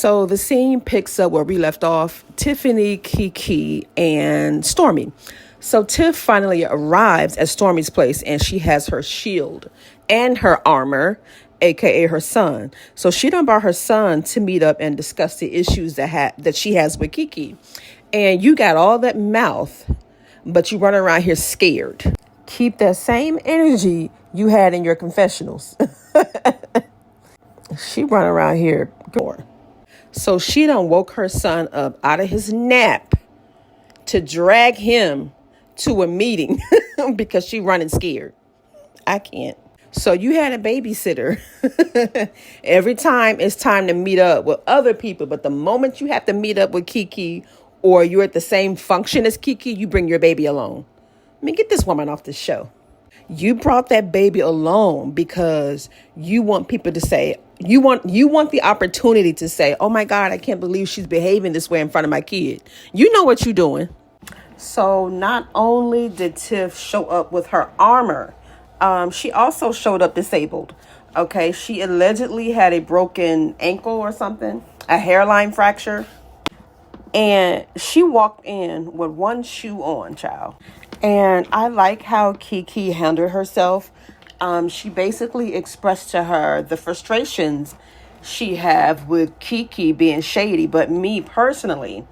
So the scene picks up where we left off. Tiffany, Kiki, and Stormy. So Tiff finally arrives at Stormy's place, and she has her shield and her armor, aka her son. So she done brought her son to meet up and discuss the issues that she has with Kiki. And you got all that mouth, but you run around here scared. Keep that same energy you had in your confessionals. She run around here. So she done woke her son up out of his nap to drag him to a meeting because she running scared. I can't. So you had a babysitter. Every time it's time to meet up with other people, but the moment you have to meet up with Kiki or you're at the same function as Kiki, you bring your baby along. I mean, get this woman off the show. You brought that baby alone because you want people to say, you want the opportunity to say, oh my God, I can't believe she's behaving this way in front of my kid. You know what you're doing. So not only did Tiff show up with her armor, she also showed up disabled. Okay, she allegedly had a broken ankle or something, a hairline fracture. And she walked in with one shoe on, child. And I like how Kiki handled herself. She basically expressed to her the frustrations she have with Kiki being shady. But me personally,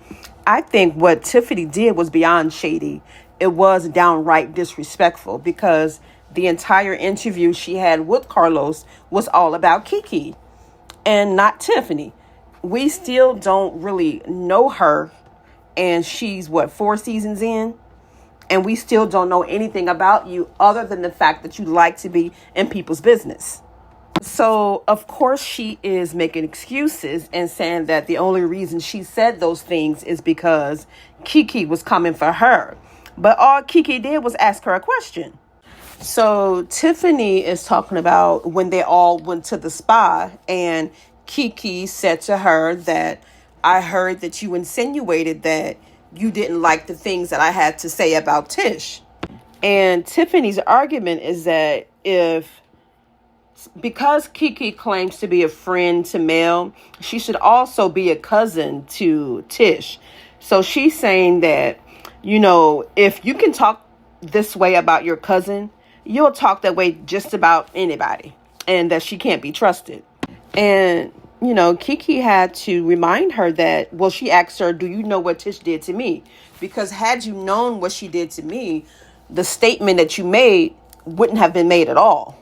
I think what Tiffany did was beyond shady. It was downright disrespectful because the entire interview she had with Carlos was all about Kiki and not Tiffany. We still don't really know her, and she's 4 seasons in, and we still don't know anything about you other than the fact that you like to be in people's business. So of course she is making excuses and saying that the only reason she said those things is because Kiki was coming for her, but all Kiki did was ask her a question. So Tiffany is talking about when they all went to the spa, and Kiki said to her that I heard that you insinuated that you didn't like the things that I had to say about Tish. And Tiffany's argument is that because Kiki claims to be a friend to Mel, she should also be a cousin to Tish. So she's saying that, if you can talk this way about your cousin, you'll talk that way just about anybody, and that she can't be trusted. And, Kiki had to remind her that, she asked her, do you know what Tish did to me? Because had you known what she did to me, the statement that you made wouldn't have been made at all.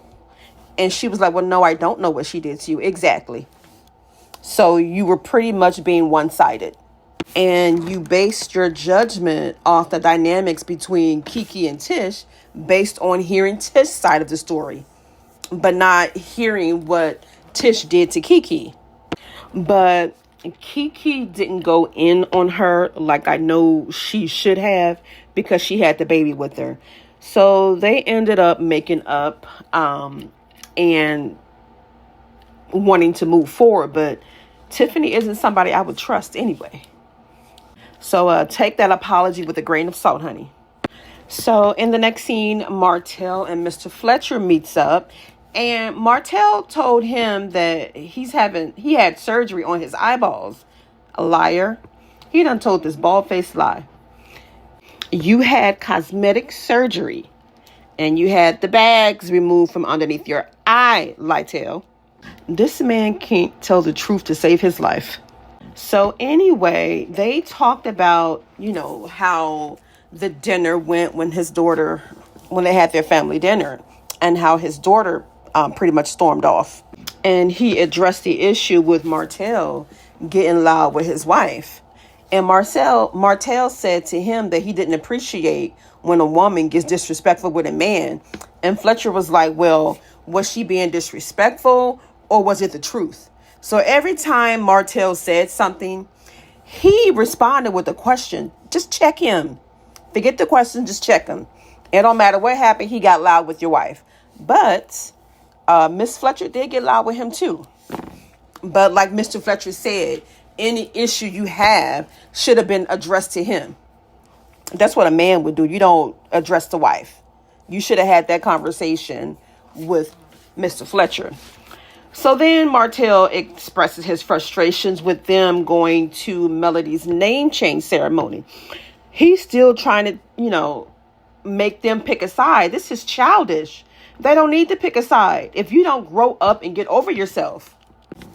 And she was like, well, no, I don't know what she did to you. Exactly. So you were pretty much being one-sided. And you based your judgment off the dynamics between Kiki and Tish based on hearing Tish's side of the story, but not hearing what Tish did to Kiki. But Kiki didn't go in on her like I know she should have because she had the baby with her. So they ended up making up and wanting to move forward. But Tiffany isn't somebody I would trust anyway. So take that apology with a grain of salt, honey. So in the next scene, Martel and Mr. Fletcher meets up. And Martel told him that he had surgery on his eyeballs. A liar. He done told this bald-faced lie. You had cosmetic surgery. And you had the bags removed from underneath your eye, Lytel. This man can't tell the truth to save his life. So anyway, they talked about, how the dinner went when they had their family dinner, and how his daughter pretty much stormed off. And he addressed the issue with Martell getting loud with his wife. And Martell said to him that he didn't appreciate when a woman gets disrespectful with a man. And Fletcher was like, well, was she being disrespectful or was it the truth? So every time Martell said something, he responded with a question. Just check him. Forget the question, just check him. It don't matter what happened, he got loud with your wife. But Miss Fletcher did get loud with him too. But like Mr. Fletcher said, any issue you have should have been addressed to him. That's what a man would do. You don't address the wife. You should have had that conversation with Mr. Fletcher. So then Martell expresses his frustrations with them going to Melody's name change ceremony. He's still trying to, make them pick a side. This is childish. They don't need to pick a side if you don't grow up and get over yourself.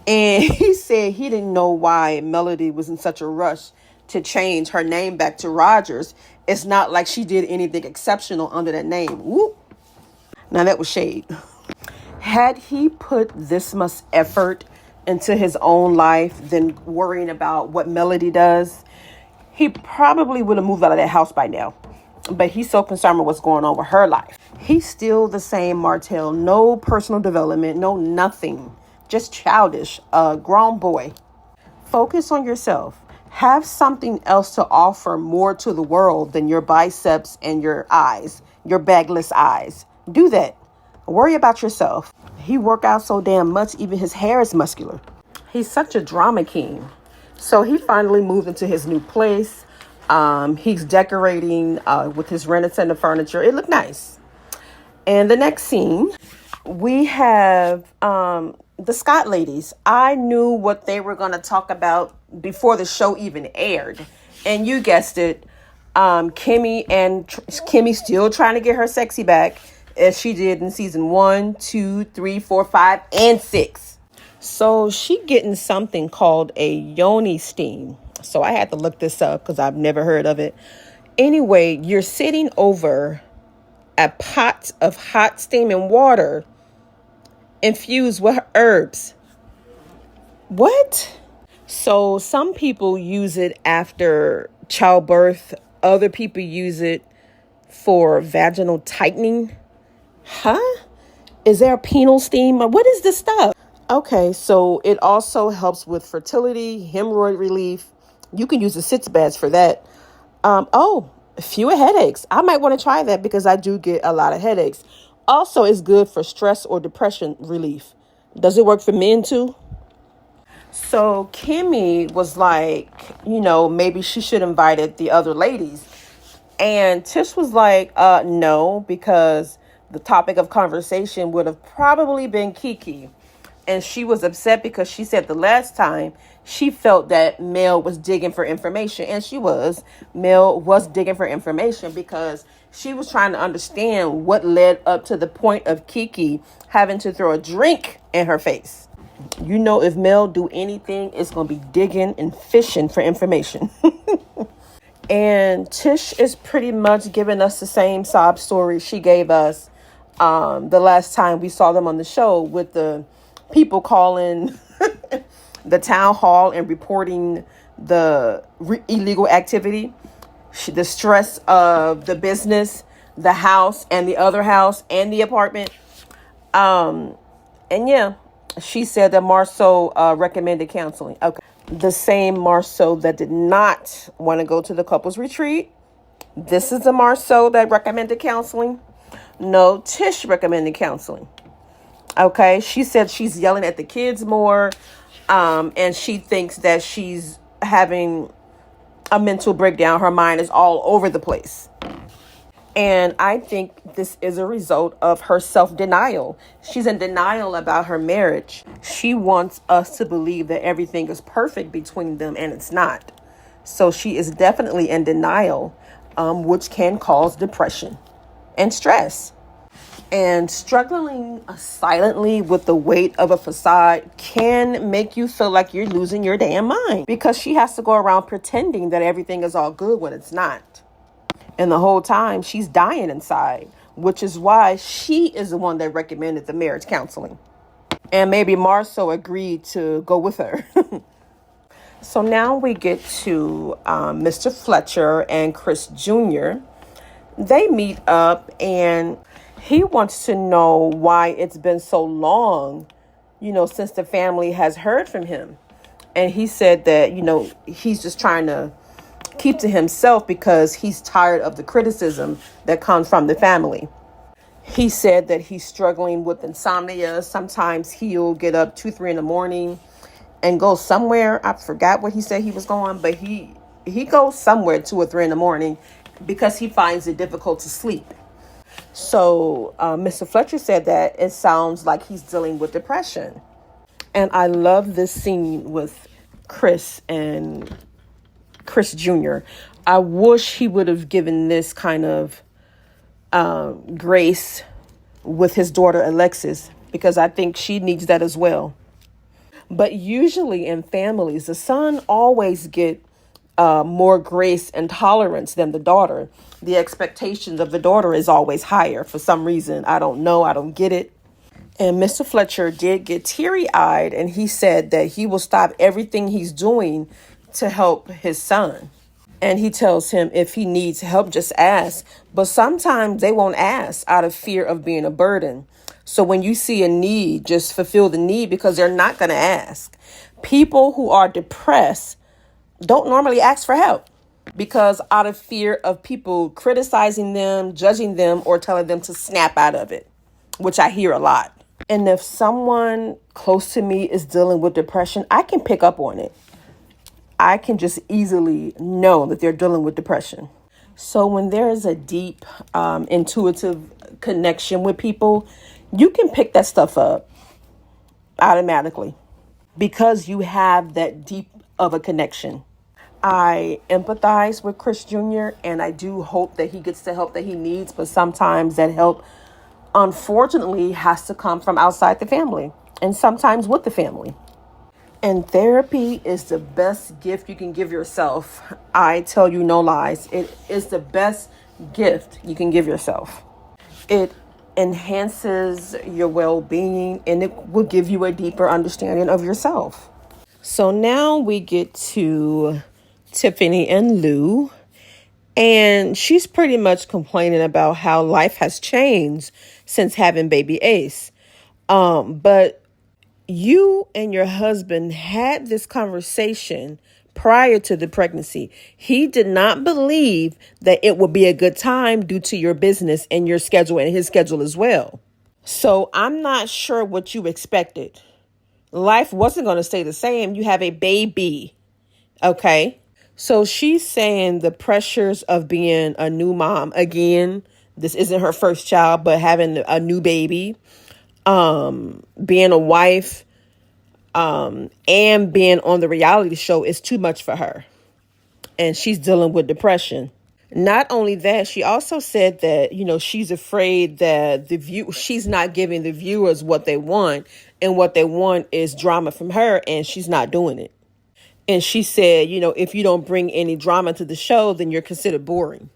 And he said he didn't know why Melody was in such a rush to change her name back to Rogers. It's not like she did anything exceptional under that name. Whoop. Now that was shade. Had he put this much effort into his own life than worrying about what Melody does, he probably would have moved out of that house by now. But he's so concerned with what's going on with her life. He's still the same Martell. No personal development, no nothing. Just childish, a grown boy. Focus on yourself. Have something else to offer more to the world than your biceps and your eyes, your bagless eyes. Do that. Worry about yourself. He work out so damn much, even his hair is muscular. He's such a drama king. So he finally moved into his new place. He's decorating with his Renaissance furniture. It looked nice. And the next scene, we have the Scott ladies. I knew what they were going to talk about before the show even aired. And you guessed it, Kimmi still trying to get her sexy back, as she did in season 1, 2, 3, 4, 5, and 6. So she getting something called a yoni steam. So I had to look this up because I've never heard of it. Anyway, you're sitting over a pot of hot steaming water infused with herbs. What? So some people use it after childbirth. Other people use it for vaginal tightening. Huh? Is there a penile steam? What is this stuff? Okay, so it also helps with fertility, hemorrhoid relief. You can use the sitz baths for that. Fewer headaches. I might want to try that because I do get a lot of headaches. Also, it's good for stress or depression relief. Does it work for men too? So Kimmi was like, maybe she should invite the other ladies. And Tish was like, no, because the topic of conversation would have probably been Kiki. And she was upset because she said the last time she felt that Mel was digging for information. And she was. Mel was digging for information because she was trying to understand what led up to the point of Kiki having to throw a drink in her face. If Mel do anything, it's going to be digging and fishing for information. And Tish is pretty much giving us the same sob story she gave us the last time we saw them on the show, with the people calling the town hall and reporting the illegal activity, the stress of the business, the house and the other house and the apartment. And yeah, she said that Marceau recommended counseling. Okay. The same Marceau that did not want to go to the couples retreat. This is the Marceau that recommended counseling. No, Tish recommended counseling. Okay. She said she's yelling at the kids more. And she thinks that she's having a mental breakdown. Her mind is all over the place. And I think this is a result of her self-denial. She's in denial about her marriage. She wants us to believe that everything is perfect between them, and it's not. So she is definitely in denial, which can cause depression and stress. And struggling silently with the weight of a facade can make you feel like you're losing your damn mind, because she has to go around pretending that everything is all good when it's not. And the whole time she's dying inside, which is why she is the one that recommended the marriage counseling. And maybe Marceau agreed to go with her. So now we get to Mr. Fletcher and Chris Jr. They meet up and he wants to know why it's been so long, since the family has heard from him. And he said that, he's just trying to keep to himself because he's tired of the criticism that comes from the family. He said that he's struggling with insomnia. Sometimes he'll get up 2, 3 in the morning and go somewhere. I forgot where he said he was going, but he goes somewhere 2 or 3 in the morning because he finds it difficult to sleep. So Mr. Fletcher said that it sounds like he's dealing with depression. And I love this scene with Chris and Chris Jr. I wish he would have given this kind of grace with his daughter Alexis, because I think she needs that as well. But usually in families, the son always get more grace and tolerance than the daughter. The expectations of the daughter is always higher for some reason. I don't know. I don't get it. And Mr. Fletcher did get teary-eyed, and he said that he will stop everything he's doing to help his son. And he tells him if he needs help, just ask. But sometimes they won't ask out of fear of being a burden. So when you see a need, just fulfill the need, because they're not going to ask. People who are depressed don't normally ask for help because out of fear of people criticizing them, judging them, or telling them to snap out of it, which I hear a lot. And if someone close to me is dealing with depression, I can pick up on it. I can just easily know that they're dealing with depression. So when there is a deep, intuitive connection with people, you can pick that stuff up automatically because you have that deep of a connection. I empathize with Chris Jr. and I do hope that he gets the help that he needs, but sometimes that help, unfortunately, has to come from outside the family and sometimes with the family. And therapy is the best gift you can give yourself. I tell you no lies. It is the best gift you can give yourself. It enhances your well-being and it will give you a deeper understanding of yourself. So now we get to Tiffany and Lou. And she's pretty much complaining about how life has changed since having baby Ace. But you and your husband had this conversation prior to the pregnancy. He did not believe that it would be a good time due to your business and your schedule and his schedule as well. So I'm not sure what you expected. Life wasn't going to stay the same. You have a baby. Okay. So she's saying the pressures of being a new mom. Again, this isn't her first child, but having a new baby. Being a wife, and being on the reality show is too much for her. And she's dealing with depression. Not only that, she also said that, she's afraid that she's not giving the viewers what they want. And what they want is drama from her, and she's not doing it. And she said, if you don't bring any drama to the show, then you're considered boring.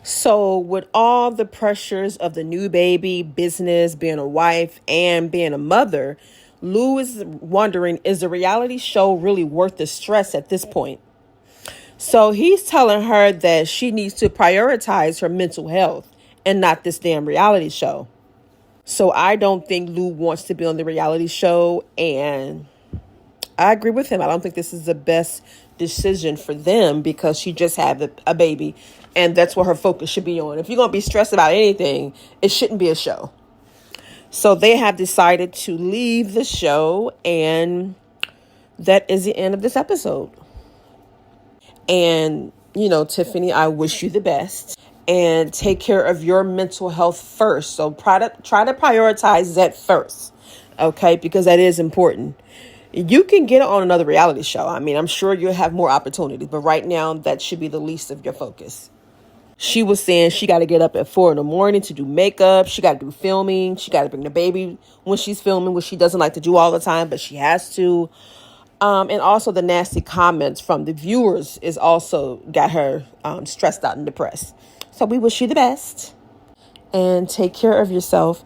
So with all the pressures of the new baby, business, being a wife, and being a mother, Lou is wondering, is the reality show really worth the stress at this point? So he's telling her that she needs to prioritize her mental health and not this damn reality show. So I don't think Lou wants to be on the reality show, and I agree with him. I don't think this is the best decision for them because she just had a baby. And that's what her focus should be on. If you're going to be stressed about anything, it shouldn't be a show. So they have decided to leave the show. And that is the end of this episode. And, Tiffany, I wish you the best. And take care of your mental health first. So try to prioritize that first. Okay? Because that is important. You can get on another reality show. I mean, I'm sure you'll have more opportunities. But right now, that should be the least of your focus. She was saying she got to get up at 4 a.m. to do makeup. She got to do filming. She got to bring the baby when she's filming, which she doesn't like to do all the time, but she has to. And also the nasty comments from the viewers is also got her stressed out and depressed. So we wish you the best and take care of yourself.